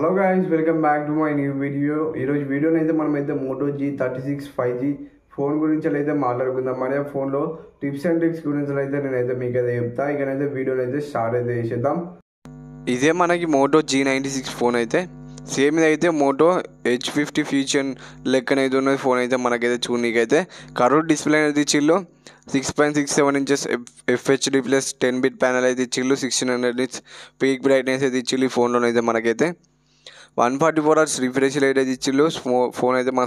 Hello guys, welcome back to my new video. ఈరోజు వీడియోని అయితే మనమైతే మోటో G36 5G ఫోన్ గురించి అయితే మాట్లాడుకుందాం. మరి ఆ ఫోన్లో టిప్స్ అండ్ ట్రిక్స్ గురించి అయితే నేనైతే మీకు అయితే చెప్తా. ఇకనైతే వీడియోని అయితే స్టార్ట్ అయితే చేసేద్దాం. ఇదే మనకి మోటో G96 ఫోన్ అయితే సేమ్ ఇది అయితే మోటో H50 ఫ్యూచర్ లెక్కనైతే ఉన్నది ఫోన్ అయితే మనకైతే చూడనీకైతే కర్వ్ డిస్ప్లే అనేది ఇచ్చిళ్ళు. 6.67 inches FHD plus 10 bit panel అయితే ఇచ్చిళ్ళు. 1600 నిట్స్ పీక్ బ్రైట్నెస్ అయితే ఇచ్చిళ్ళు. ఈ ఫోన్లో అయితే మనకైతే 144 Hz రిఫ్రెష్ రేట్ అయితే ఇచ్చిళ్ళు. ఫోన్ అయితే మన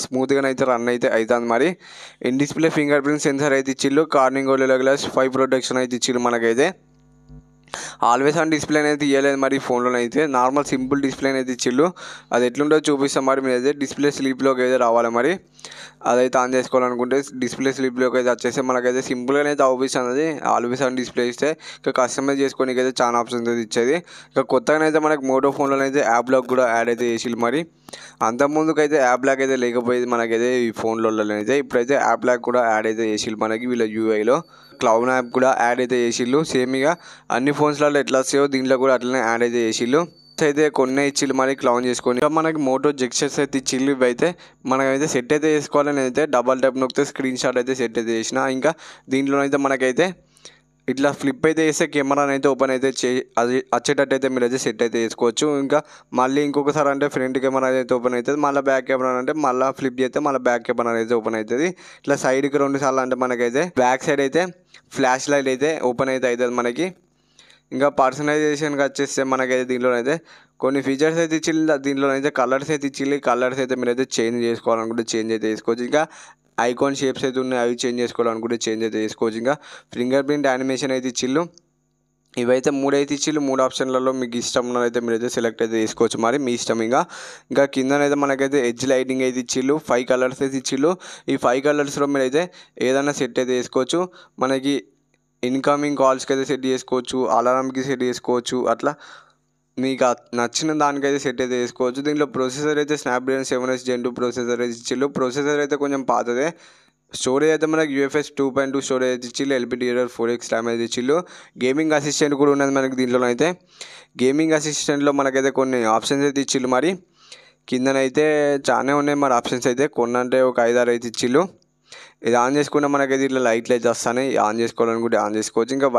స్మూత్గా అయితే రన్ అయితే అవుతుంది. మరి in display finger print censor అయితే ఇచ్చిళ్ళు. కార్నింగ్ గోరిల్లా గ్లాస్ 5 ప్రొటెక్షన్ అయితే ఇచ్చిళ్ళు. మనకైతే ఆల్వేస్ ఆన్ డిస్ప్లే అనేది ఇవ్వలేదు మరి ఫోన్లో అయితే నార్మల్ సింపుల్ డిస్ప్లే అనేది ఇచ్చిళ్ళు. అది ఎట్లుంటుందో చూపిస్తాం. మరి మీరు అయితే డిస్ప్లే స్లీప్లోకి అయితే రావాలి. మరి అదైతే ఆన్ చేసుకోవాలనుకుంటే డిస్ప్లే స్లీప్లోకి అయితే వచ్చేస్తే మనకైతే సింపుల్గానే అయితే అవుపిస్తుంది. ఆల్వేస్ ఆన్ డిస్ప్లే ఇస్తే ఇక కస్టమైజ్ చేసుకోనికి అయితే చాలా ఆప్షన్స్ అయితే ఇచ్చేది. ఇక కొత్తగా అయితే మనకి మోటో ఫోన్లో అయితే యాప్ లాక్ కూడా యాడ్ అయితే చేసిళ్ళు. మరి అంతకుముందుకు అయితే యాప్ లాక్ అయితే లేకపోయేది మనకైతే ఈ ఫోన్లలో అయితే. ఇప్పుడైతే యాప్ లాక్ కూడా యాడ్ అయితే చేసిళ్ళు. మనకి వీళ్ళ యూఐలో క్లౌడ్ యాప్ కూడా యాడ్ అయితే చేసిళ్ళు. సేమ్ ఇక అన్ని ఫోన్స్లలో ఎట్లా వస్తాయో దీంట్లో కూడా అట్లనే యాడ్ అయితే చేసిళ్ళు. అయితే కొన్ని ఇచ్చిళ్ళు మరి క్లౌన్ చేసుకొని ఇంకా మనకి మోటో జెక్చర్స్ అయితే ఇచ్చిళ్ళు. ఇవి అయితే మనమైతే సెట్ అయితే చేసుకోవాలని అయితే డబల్ ట్యాప్ నొక్కితే స్క్రీన్ షాట్ అయితే సెట్ అయితే చేసిన. ఇంకా దీంట్లో అయితే మనకైతే ఇట్లా ఫ్లిప్ అయితే చేస్తే కెమెరాని అయితే ఓపెన్ అయితే అది వచ్చేటట్టు అయితే మీరు అయితే సెట్ అయితే చేసుకోవచ్చు. ఇంకా మళ్ళీ ఇంకొకసారి అంటే ఫ్రంట్ కెమెరా అయితే ఓపెన్ అవుతుంది. మళ్ళీ బ్యాక్ కెమెరా అంటే మళ్ళీ ఫ్లిప్ చేస్తే మళ్ళీ బ్యాక్ కెమెరా అయితే ఓపెన్ అవుతుంది. ఇట్లా సైడ్కి 2 సార్లు అంటే మనకైతే బ్యాక్ సైడ్ అయితే ఫ్లాష్ లైట్ అయితే ఓపెన్ అయితే అవుతుంది మనకి. ఇంకా పర్సనలైజేషన్కి వచ్చేస్తే మనకైతే దీంట్లో అయితే కొన్ని ఫీచర్స్ అయితే ఇచ్చిళ్ళు. దీంట్లో అయితే కలర్స్ అయితే ఇచ్చిళ్ళు. కలర్స్ అయితే మీరైతే చేంజ్ చేసుకోవాలనుకుంటే చేంజ్ అయితే చేసుకోవచ్చు. ఇంకా ఐకాన్ షేప్స్ అయితే ఉన్నాయి, అవి చేంజ్ చేసుకోవాలనుకుంటే చేంజ్ అయితే చేసుకోవచ్చు. ఇంకా ఫింగర్ ప్రింట్ యానిమేషన్ అయితే ఇచ్చిళ్ళు. ఇవైతే 3 అయితే ఇచ్చిళ్ళు. 3 ఆప్షన్లలో మీకు ఇష్టం ఉన్నదైతే మీరైతే సెలెక్ట్ అయితే చేసుకోవచ్చు. మరి మీ ఇష్టం. ఇంకా కిందనైతే మనకైతే ఎడ్జ్ లైటింగ్ అయితే ఇచ్చిళ్ళు. 5 కలర్స్ అయితే ఇచ్చిళ్ళు. ఈ 5 కలర్స్లో మీరైతే ఏదైనా సెట్ అయితే చేసుకోవచ్చు. మనకి ఇన్కమింగ్ కాల్స్కి అయితే సెట్ చేసుకోవచ్చు, అలారంకి సెట్ చేసుకోవచ్చు. అట్లా మీకు నచ్చిన దానికైతే సెట్ అయితే చేసుకోవచ్చు. దీంట్లో ప్రాసెసర్ అయితే స్నాప్డ్రాగన్ 7S Gen 2 ప్రాసెసర్ అయితే ఇచ్చిళ్ళు. ప్రాసెసర్ అయితే కొంచెం పాతదే. స్టోరేజ్ అయితే మనకి UFS 2.2 స్టోరేజ్ అయితే ఇచ్చిళ్ళు. LPDDR4X ర్యామ్ అయితే ఇచ్చిళ్ళు. గేమింగ్ అసిస్టెంట్ కూడా ఉన్నది మనకి దీంట్లో అయితే. గేమింగ్ అసిస్టెంట్లో మనకైతే కొన్ని ఆప్షన్స్ అయితే ఇచ్చిళ్ళు. మరి కిందనైతే చాలా ఉన్నాయి మరి ఆప్షన్స్ అయితే. కొన్ని అంటే ఒక 5-6 అయితే ఇచ్చిళ్ళు. ఇది ఆన్ చేసుకుంటే మనకైతే ఇట్లా లైట్లు అయితే వస్తాయి. ఆన్ చేసుకోవాలనుకుంటే ఆన్ చేసుకోవచ్చు. ఇంకా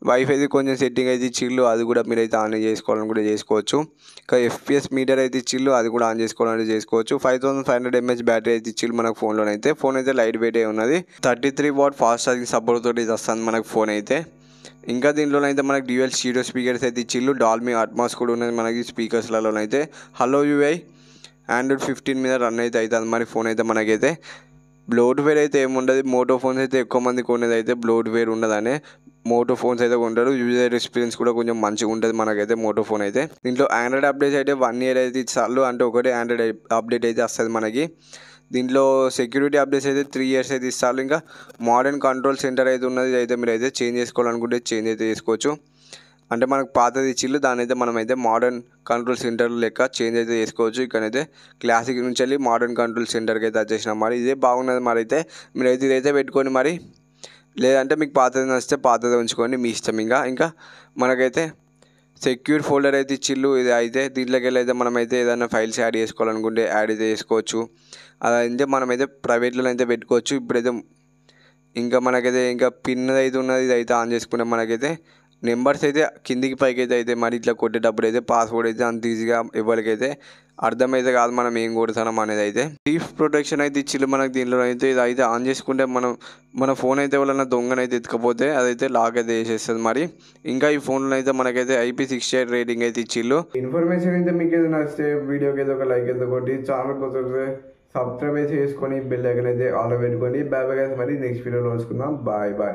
వైఫైది కొంచెం సెట్టింగ్ అయితే ఇచ్చిళ్ళు. అది కూడా మీరైతే ఆన్ చేసుకోవాలనుకుంటే చేసుకోవచ్చు. ఇంకా FPS మీటర్ అయితే ఇచ్చిళ్ళు. అది కూడా ఆన్ చేసుకోవాలంటే చేసుకోవచ్చు. 5500 mAh బ్యాటరీ అయితే ఇచ్చిళ్ళు మనకు ఫోన్లోనైతే. ఫోన్ అయితే లైట్ వెయిట్ ఉన్నది. 33 వాట్ ఫాస్ట్ ఛార్జింగ్ సపోర్ట్ తోటి వస్తుంది మనకు ఫోన్ అయితే. ఇంకా దీంట్లోనైతే మనకి డ్యూయల్ స్టీరియో స్పీకర్స్ అయితే ఇచ్చిళ్ళు. డాల్బీ అట్మాస్ కూడా ఉన్నది మనకి స్పీకర్స్లలోనైతే. హలో UI Android 15 మీద రన్ అయితే అవుతుంది మరి ఫోన్ అయితే మనకైతే. బ్లోట్వేర్ అయితే ఏముండదు. మోటో ఫోన్స్ అయితే ఎక్కువ మంది కొనేది అయితే బ్లోట్వేర్ ఉండదనే మోటో ఫోన్స్ అయితే కొంటారు. యూజర్ ఎక్స్పీరియన్స్ కూడా కొంచెం మంచిగా ఉంటుంది మనకైతే మోటో ఫోన్ అయితే. దీంట్లో ఆండ్రాయిడ్ అప్డేట్స్ అయితే 1 year అయితే ఇచ్చారు. అంటే ఒకటే ఆండ్రాయిడ్ అప్డేట్ అయితే వస్తుంది మనకి. దీంట్లో సెక్యూరిటీ అప్డేట్స్ అయితే 3 years అయితే ఇస్తారు. ఇంకా మోడర్న్ కంట్రోల్ సెంటర్ అయితే ఉన్నది. అయితే మీరు అయితే చేంజ్ చేసుకోవాలనుకుంటే చేంజ్ అయితే చేసుకోవచ్చు. అంటే మనకు పాతది ఇచ్చిళ్ళు, దాని అయితే మనమైతే మోడర్న్ కంట్రోల్ సెంటర్ లెక్క చేంజ్ అయితే చేసుకోవచ్చు. ఇక్కడైతే క్లాసిక్ నుంచి వెళ్ళి మోడర్న్ కంట్రోల్ సెంటర్కి అయితే వచ్చేసినాం. మరి ఇదే బాగున్నది. మరి అయితే మీరైతే ఇదైతే పెట్టుకోండి. మరి లేదంటే మీకు పాతది నచ్చితే పాతది ఉంచుకోండి, మీ ఇష్టం. ఇంకా మనకైతే సెక్యూర్ ఫోల్డర్ అయితే ఇచ్చిళ్ళు. ఇది అయితే దీంట్లోకి వెళ్ళి అయితే మనమైతే ఏదైనా ఫైల్స్ యాడ్ చేసుకోవాలనుకుంటే యాడ్ అయితే చేసుకోవచ్చు. అదైతే మనమైతే ప్రైవేట్లో అయితే పెట్టుకోవచ్చు. ఇప్పుడైతే ఇంకా మనకైతే ఇంకా పిన్ అయితే ఉన్నది. ఇది అయితే ఆన్ చేసుకుంటే మనకైతే నెంబర్స్ అయితే కిందికి పైకి అయితే మరి ఇట్లా కొట్టేటప్పుడు అయితే పాస్వర్డ్ అయితే అంత ఈజీగా ఎవరికైతే అర్థమైతే కాదు మనం ఏం కొడుతున్నాం అనేది అయితే. చీఫ్ ప్రొటెక్షన్ అయితే ఇచ్చిళ్ళు మనకి దీంట్లో అయితే. ఇది అయితే ఆన్ చేసుకుంటే మన ఫోన్ అయితే ఎవరైనా దొంగనైతే ఎత్తుకపోతే అదైతే లాక్ అయితే వేసేస్తుంది. మరి ఇంకా ఈ ఫోన్లో అయితే మనకైతే IP68 రేటింగ్ అయితే ఇచ్చిళ్ళు. ఇన్ఫర్మేషన్ అయితే మీకు ఏదైనా నచ్చితే వీడియోకి ఏదో ఒక లైక్ అయితే కొట్టి ఛానల్ కోసం సబ్స్క్రైబ్ అయితే చేసుకొని బెల్ ఐకాన్ అయితే ఆల్ పెట్టుకోండి. Bye bye. మరి నెక్స్ట్ వీడియోలో కలుసుకుందాం. Bye bye.